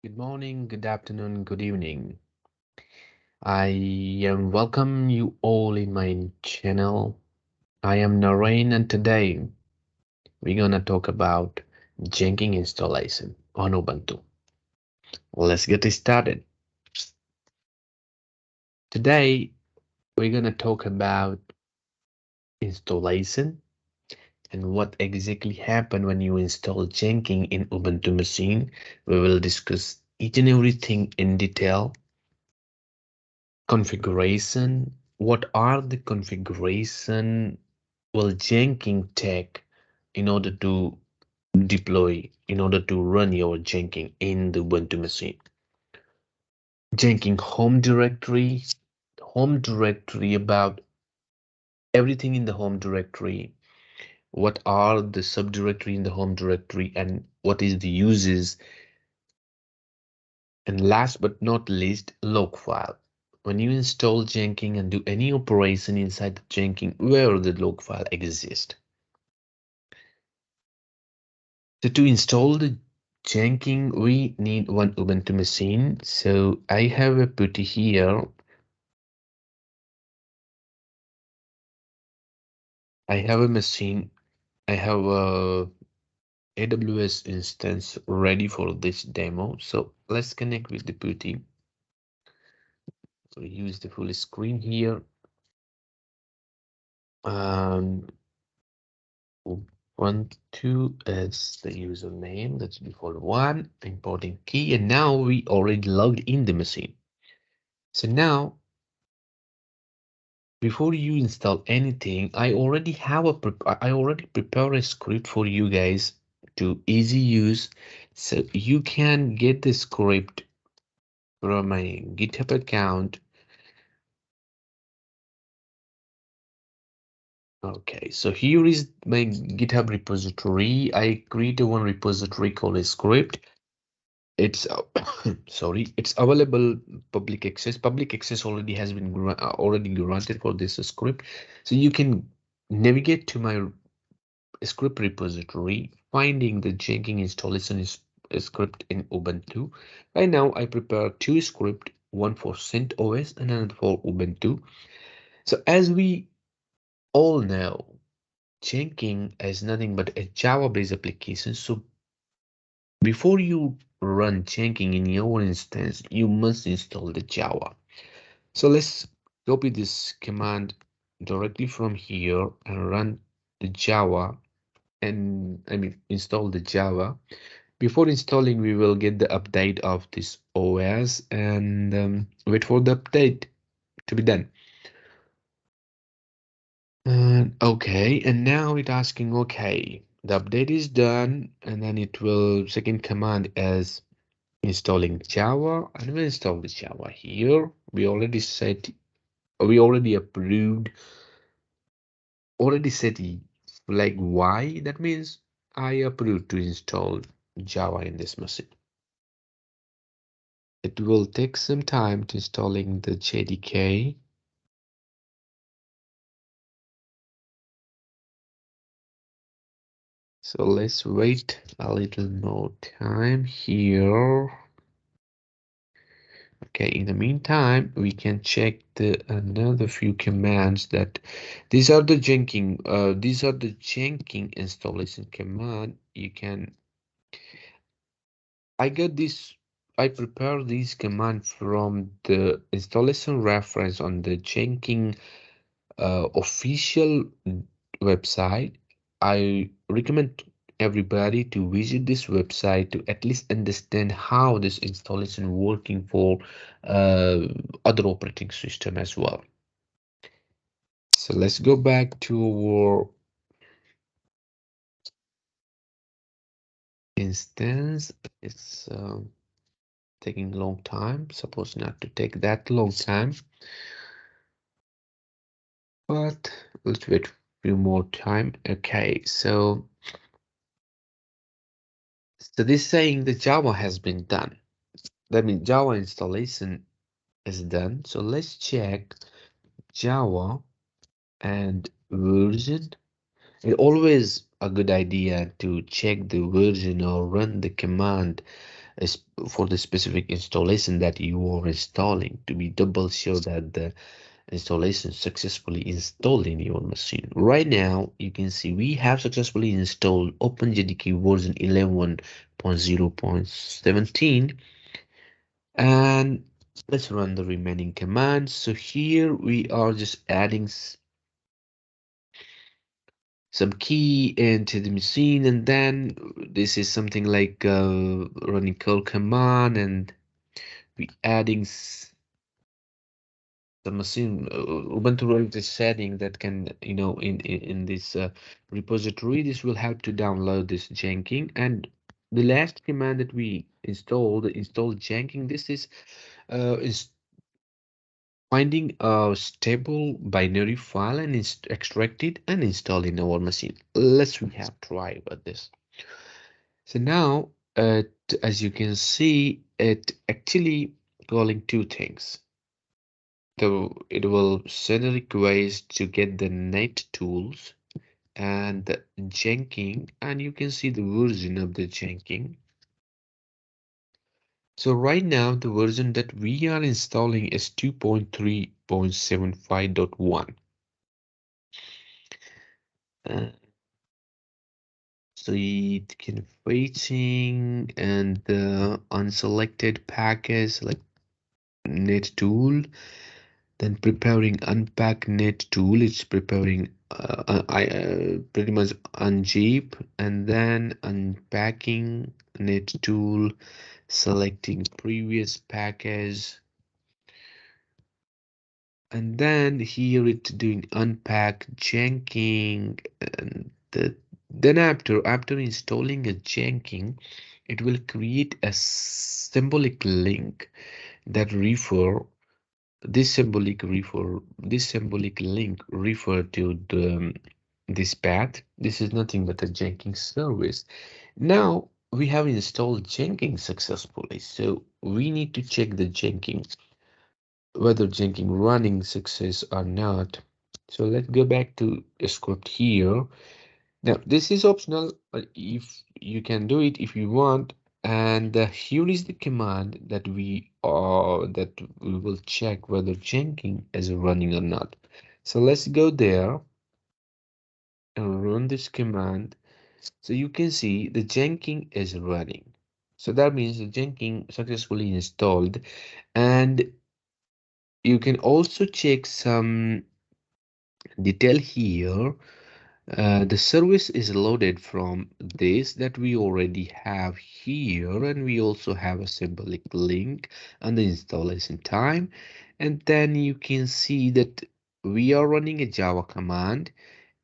Good morning, good afternoon, good evening. I welcome you all in my channel. I am Narain, and today we're gonna talk about Jenkins installation on Ubuntu. Let's get it started. Today we're gonna talk about installation and what exactly happened when you install Jenkins in Ubuntu machine. We will discuss each and everything in detail. Configuration. What are the configuration will Jenkins take in order to deploy, in order to run your Jenkins in the Ubuntu machine? Jenkins home directory about everything in the home directory. What are the subdirectory in the home directory and what is the uses? And last but not least, log file. When you install Jenkins and do any operation inside the Jenkins, where the log file exists. So to install the Jenkins, we need one Ubuntu machine. So I have a putty here. I have a machine. I have a AWS instance ready for this demo. So let's connect with the putty. So use the full screen here. Ubuntu is the username. That's default one. Importing key, and now we already logged in the machine. So now, before you install anything, I already prepared a script for you guys to easy use, so you can get the script from my GitHub account. Okay, so here is my GitHub repository. I created one repository called a script. It's sorry, it's available public access. Public access already has been already granted for this script, so you can navigate to my script repository, finding the Jenkins installation is script in Ubuntu. Right now, I prepare two scripts, one for CentOS and another for Ubuntu. So as we all know, Jenkins is nothing but a Java-based application. So before you run Jenkins in your instance, you must install the Java. So let's copy this command directly from here and run the Java, and install the Java. Before installing, we will get the update of this OS and wait for the update to be done. And okay, and now it's asking, okay, the update is done, and then it will, second command is installing Java, and we'll install the Java here. We already approved, already set flag Y. That means I approved to install Java in this machine. It will take some time to installing the JDK. So let's wait a little more time here. Okay, in the meantime, we can check the another few commands that these are the Jenkins installation command. You can I get this I prepare this command from the installation reference on the Jenkins official website. I recommend everybody to visit this website to at least understand how this installation working for other operating system as well. So let's go back to our instance. It's taking a long time, supposed not to take that long time, but let's wait a few more time. Okay, so this saying the Java has been done. That means Java installation is done. So let's check Java and version. It's always a good idea to check the version or run the command for the specific installation that you are installing, to be double sure that the installation successfully installed in your machine. Right now, you can see we have successfully installed OpenJDK version 11.0.17, and let's run the remaining commands. So here we are just adding some key into the machine, and then this is something like running curl command, and we adding the machine Ubuntu wrote this setting that can, you know, in this repository. This will help to download this Jenkins. And the last command that we install Jenkins. This is finding a stable binary file and extract it and install in our machine. Let's we have try with this. So now, as you can see, it actually calling two things. So it will send a request to get the net tools and the Jenkins, and you can see the version of the Jenkins. So right now, the version that we are installing is 2.3.75.1. So it can waiting and the unselected package like net tool, then preparing unpack net tool. It's preparing pretty much unzip, and then unpacking net tool, selecting previous package, and then here it's doing unpack Jenkins, and then after installing a Jenkins, it will create a symbolic link that this symbolic link refer to this path. This is nothing but a Jenkins service. Now we have installed Jenkins successfully, so we need to check the Jenkins whether Jenkins running success or not. So let's go back to the script here. Now this is optional, but if you can do it if you want. And here is the command that we will check whether Jenkins is running or not. So let's go there and run this command. So you can see the Jenkins is running. So that means the Jenkins successfully installed. And you can also check some detail here. The service is loaded from this that we already have here, and we also have a symbolic link and the installation time. And then you can see that we are running a Java command,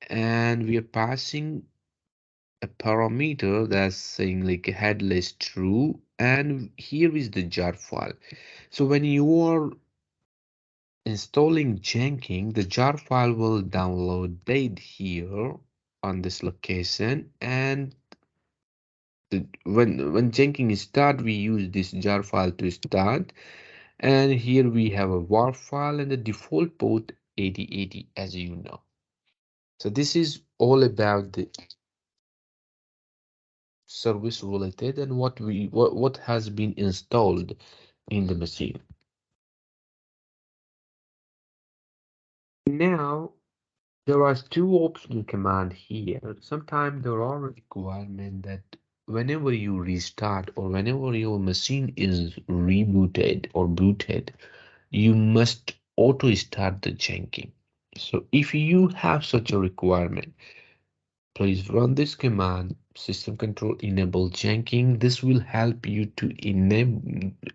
and we are passing a parameter that's saying like headless true, and here is the jar file. So when you are installing Jenkins, the jar file will download right here on this location, and when Jenkins start, we use this jar file to start. And here we have a war file and the default port 8080, as you know. So this is all about the service related and what has been installed in the machine. Now there are two optional command here. Sometimes there are a requirement that whenever you restart or whenever your machine is rebooted or booted, you must auto start the Jenkins. So if you have such a requirement, please run this command system control enable Jenkins. This will help you to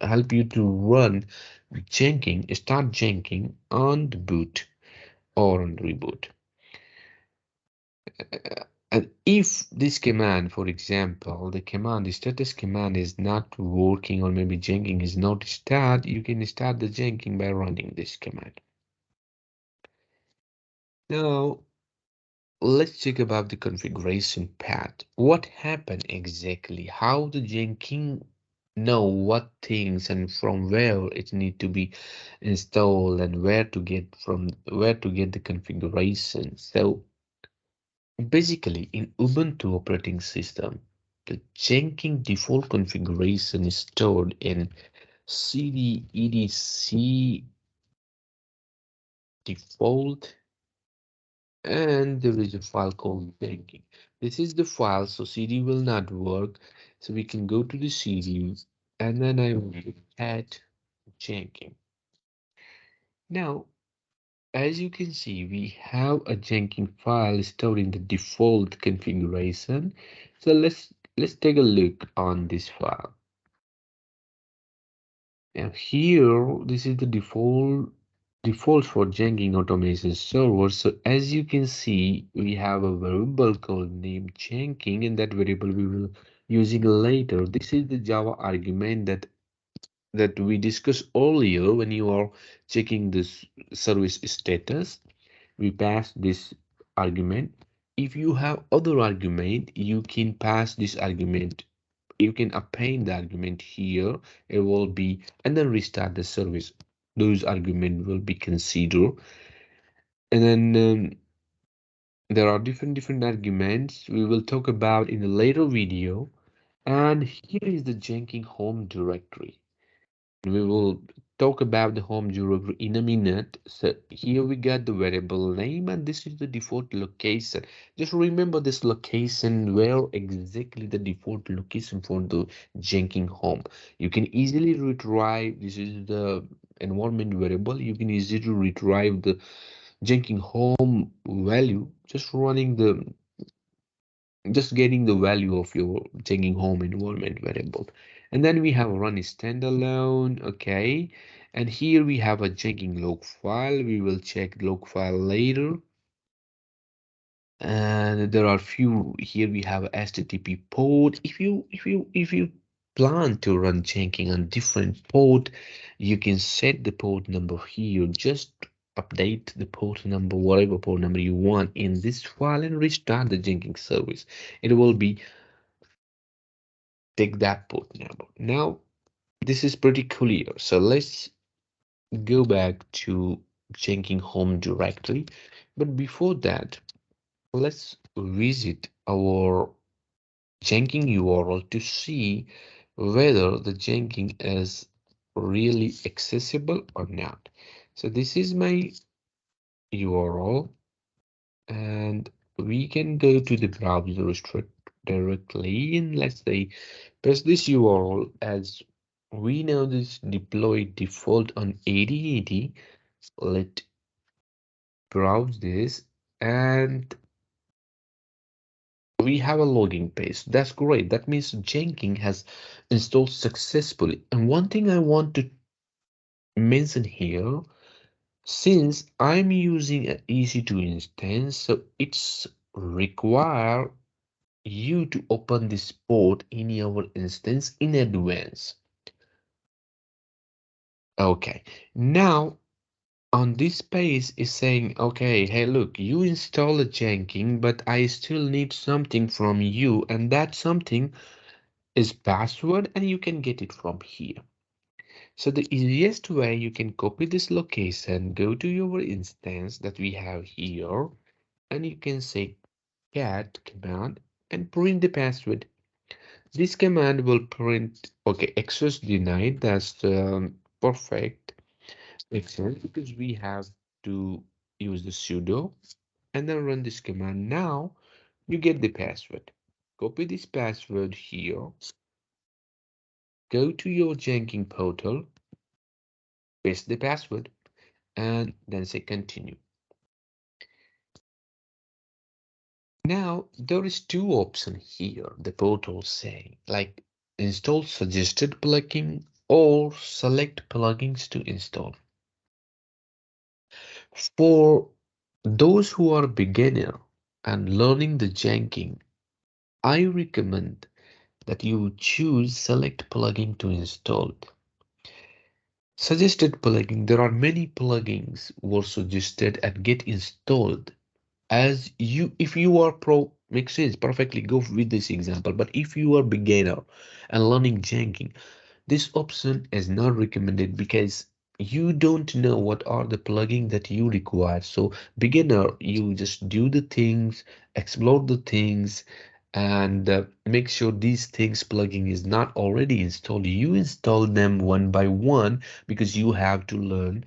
run Jenkins, start Jenkins on the boot or on reboot. And if this command, for example, the status command is not working, or maybe Jenkins is not start, you can start the Jenkins by running this command. Now, let's talk about the configuration path. What happened exactly? How the Jenkins know what things and from where it need to be installed, and where to get the configuration. So basically, in Ubuntu operating system, the Jenkins default configuration is stored in cd etc default, and there is a file called Jenkins. This is the file, so cd will not work. So we can go to the cd, and then I will add Jenkins. Now, as you can see, we have a Jenkins file stored in the default configuration. So let's take a look on this file. Now here, this is the default for Jenkins automation server. So as you can see, we have a variable called name Jenkins, and that variable we will using later. This is the Java argument that we discussed earlier when you are checking this service status. We pass this argument. If you have other argument, you can pass this argument. You can append the argument here. It will be, and then restart the service. Those argument will be considered. And then there are different arguments we will talk about in a later video. And here is the Jenkins Home Directory. We will talk about the home directory in a minute. So here we got the variable name, and this is the default location. Just remember this location, where exactly the default location for the Jenkins home. You can easily retrieve, this is the environment variable. You can easily retrieve the Jenkins home value, just getting the value of your Jenkins home environment variable. And then we have run standalone, okay. And here we have a Jenkins log file. We will check log file later. And there are few here. We have HTTP port. If you plan to run Jenkins on different port, you can set the port number here. Just update the port number, whatever port number you want in this file, and restart the Jenkins service. It will be take that port number. Now this is pretty clear. So let's go back to Jenkins Home Directory. But before that, let's visit our Jenkins URL to see whether the Jenkins is really accessible or not. So this is my URL, and we can go to the browser directly, and let's say paste this URL. As we know this deployed default on 8080. Let browse this, and we have a login page. That's great. That means Jenkins has installed successfully. And one thing I want to mention here, since I'm using an EC2 instance, so it's require you to open this port in your instance in advance. Okay, now on this page is saying, okay, hey, look, you install a Jenkins, but I still need something from you, and that something is password, and you can get it from here. So the easiest way, you can copy this location, go to your instance that we have here, and you can say cat command and print the password. This command will print, okay, access denied. That's perfect. Makes sense because we have to use the sudo and then run this command. Now you get the password. Copy this password here. Go to your Jenkins portal, paste the password, and then say continue. Now there is two options here. The portal saying like install suggested plugin or select plugins to install. For those who are beginner and learning the Jenkins, I recommend that you choose select plugin to install. Suggested plugin, there are many plugins were suggested and get installed. As you, if you are pro, makes sense, perfectly go with this example. But if you are beginner and learning Jenkins, this option is not recommended because you don't know what are the plugins that you require. So beginner, you just do the things, explore the things, and make sure these things plugin is not already installed. You install them one by one because you have to learn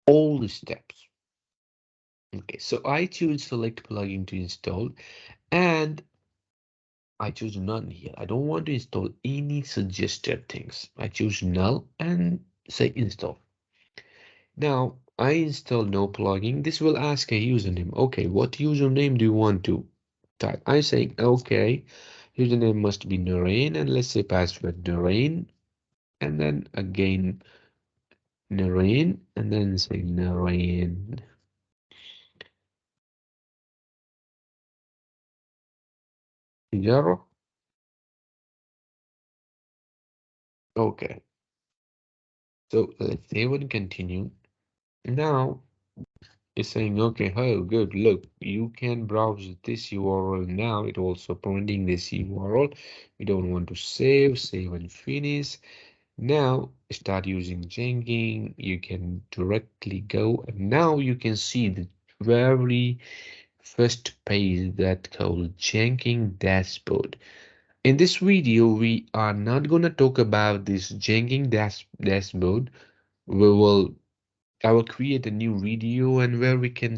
all the steps. Okay, so I choose select plugin to install, and I choose none here. I don't want to install any suggested things. I choose null and say install. Now I install no plugin. This will ask a username. Okay, what username do you want to type? I say okay, username must be Narain, and let's say password Narain, and then again Narain, and then say Narain. Zero. Okay, so let's save and continue. Now it's saying, okay, oh, good. Look, you can browse this URL now. It also printing this URL. We don't want to save and finish. Now start using Jenkins. You can directly go, and now you can see the very first page that called Jenkins dashboard. In this video, we are not gonna talk about this Jenkins dashboard. We will I will create a new video and where we can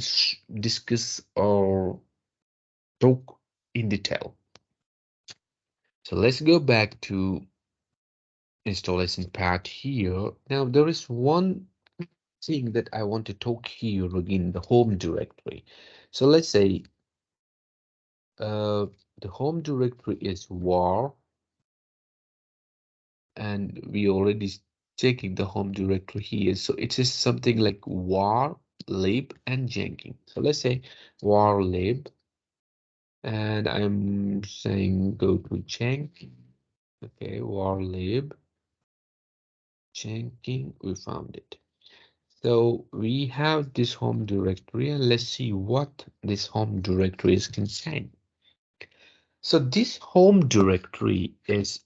discuss or talk in detail. So let's go back to installation part here. Now there is one thing that I want to talk here again, the home directory. So let's say the home directory is var, and we already checking the home directory here. So it is something like var, lib, and Jenkins. So let's say var lib. And I'm saying go to Jenkins. Okay, warlib Jenkins, we found it. So we have this home directory, and let's see what this home directory is contained. So this home directory is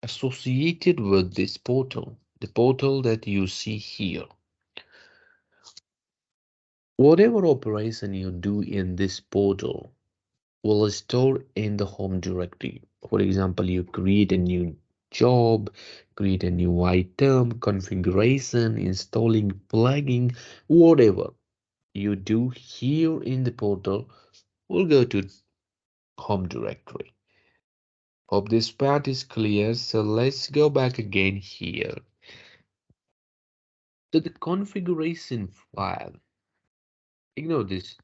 associated with this portal, the portal that you see here. Whatever operation you do in this portal will store in the home directory. For example, you create a new job, create a new item, configuration, installing plugin, whatever you do here in the portal will go to home directory. Hope this part is clear. So let's go back again here. So the configuration file, ignore this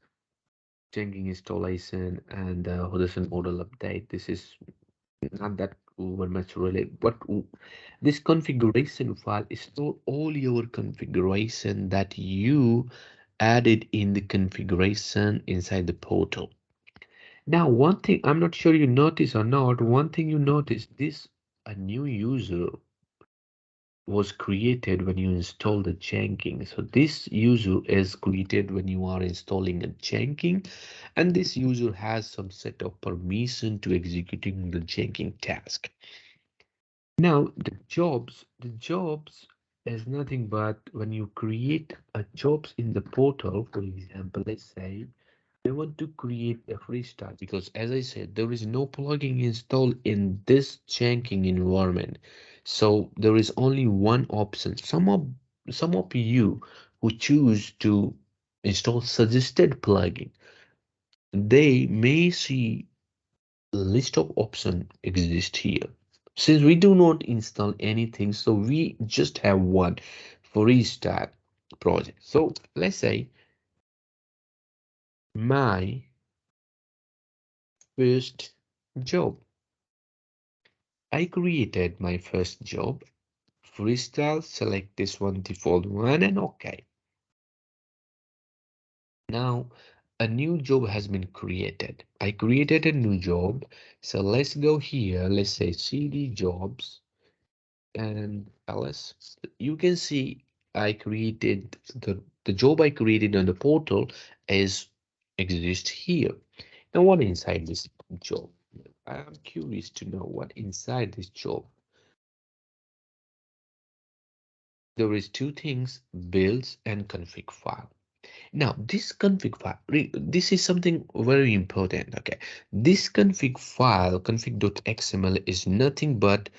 Jenkins installation and Horizon model update. This is not that over much related, but this configuration file is store all your configuration that you added in the configuration inside the portal. Now one thing, I'm not sure you notice or not, one thing you notice, this a new user was created when you install the Jenkins. So this user is created when you are installing a Jenkins, and this user has some set of permission to executing the Jenkins task. Now the jobs is nothing but when you create a jobs in the portal. For example, let's say I want to create a freestyle because, as I said, there is no plugin installed in this Jenkins environment. So there is only one option. Some of you who choose to install suggested plugin, they may see a list of options exist here. Since we do not install anything, so we just have one freestyle project. So let's say my first job. I created my first job, freestyle, select this one, default one, and OK. Now, a new job has been created. I created a new job. So let's go here. Let's say CD jobs and ls. You can see I created the job I created on the portal is exist here. Now, what inside this job? I'm curious to know what inside this job. There is two things, builds and config file. Now, this config file, this is something very important. Okay, this config file, config.xml, is nothing but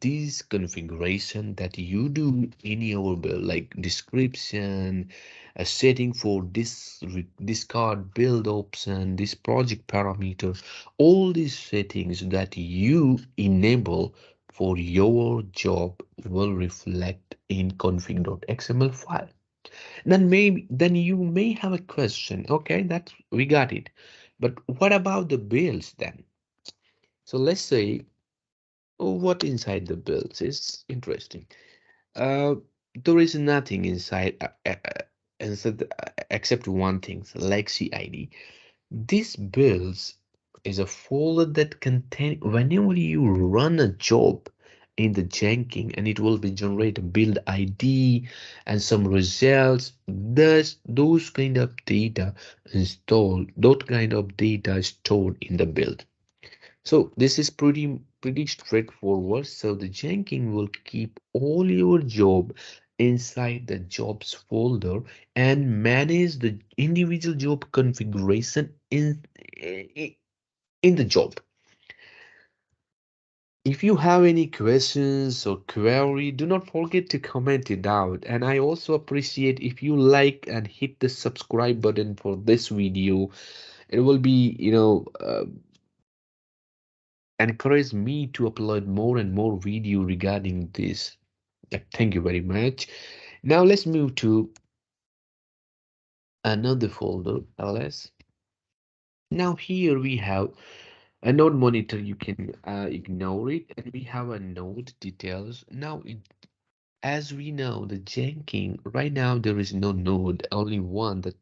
this configuration that you do in your build, like description, a setting for this discard build option, this project parameter, all these settings that you enable for your job will reflect in config.xml file. Then you may have a question. Okay, that we got it. But what about the builds then? So let's say, oh, what inside the builds is interesting. Uh, there is nothing inside except one thing, Lexi ID. This builds is a folder that contain whenever you run a job in the Jenkins, and it will be generate a build ID and some results. Those kind of data installed, that kind of data is stored in the build. So this is pretty straightforward. So the Jenkins will keep all your job inside the jobs folder and manage the individual job configuration in the job. If you have any questions or query, do not forget to comment it out. And I also appreciate if you like and hit the subscribe button for this video. It will be, encourage me to upload more and more video regarding this. Thank you very much. Now let's move to another folder, ls. Now here we have a node monitor. You can ignore it, and we have a node details. Now as we know, the Jenkins right now there is no node, only one that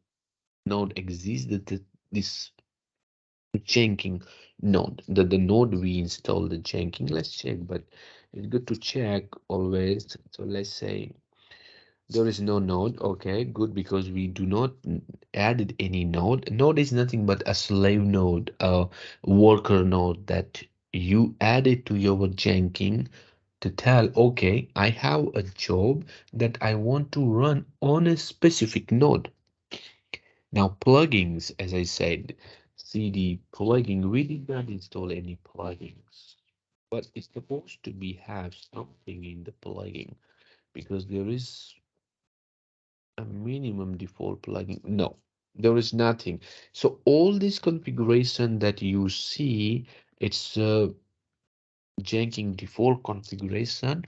node exists, that this Jenkins node, the node we installed the Jenkins. Let's check, but it's good to check always. So let's say there is no node. Okay, good, because we do not added any node. Node is nothing but a slave node, a worker node that you added to your Jenkins to tell, okay, I have a job that I want to run on a specific node. Now plugins, as I said, cd plugin, we did not install any plugins, but it's supposed to be have something in the plugin, because there is a minimum default plugin. No, there is nothing. So all this configuration that you see, it's Jenkins default configuration.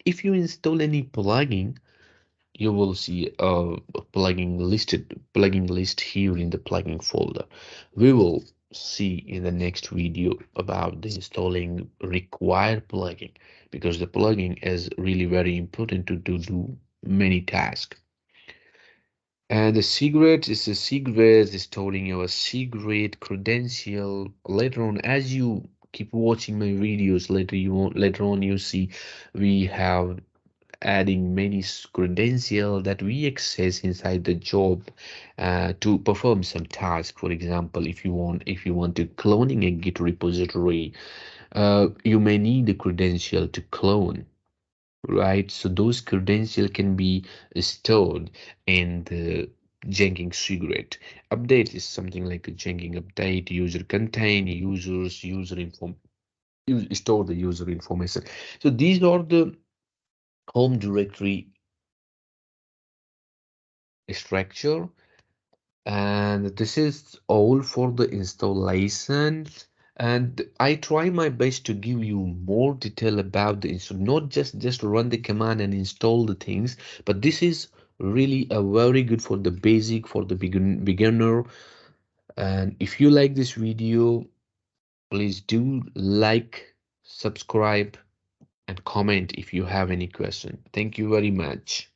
If you install any plugin, you will see a plugin list here in the plugin folder. We will see in the next video about the installing required plugin, because the plugin is really very important to do many tasks. And the secret is a secret, is storing your secret credential. Later on, as you keep watching my videos, later on you see we have adding many credential that we access inside the job to perform some task. For example, if you want to cloning a Git repository, you may need the credential to clone, right? So those credentials can be stored in the Jenkins secret. Update is something like a Jenkins update. User contain, user inform, store the user information. So these are the home directory structure, and this is all for the installation. And I try my best to give you more detail about the install, not just run the command and install the things, but this is really a very good for the basic, for the beginner. And if you like this video, please do like, subscribe, and comment if you have any question. Thank you very much.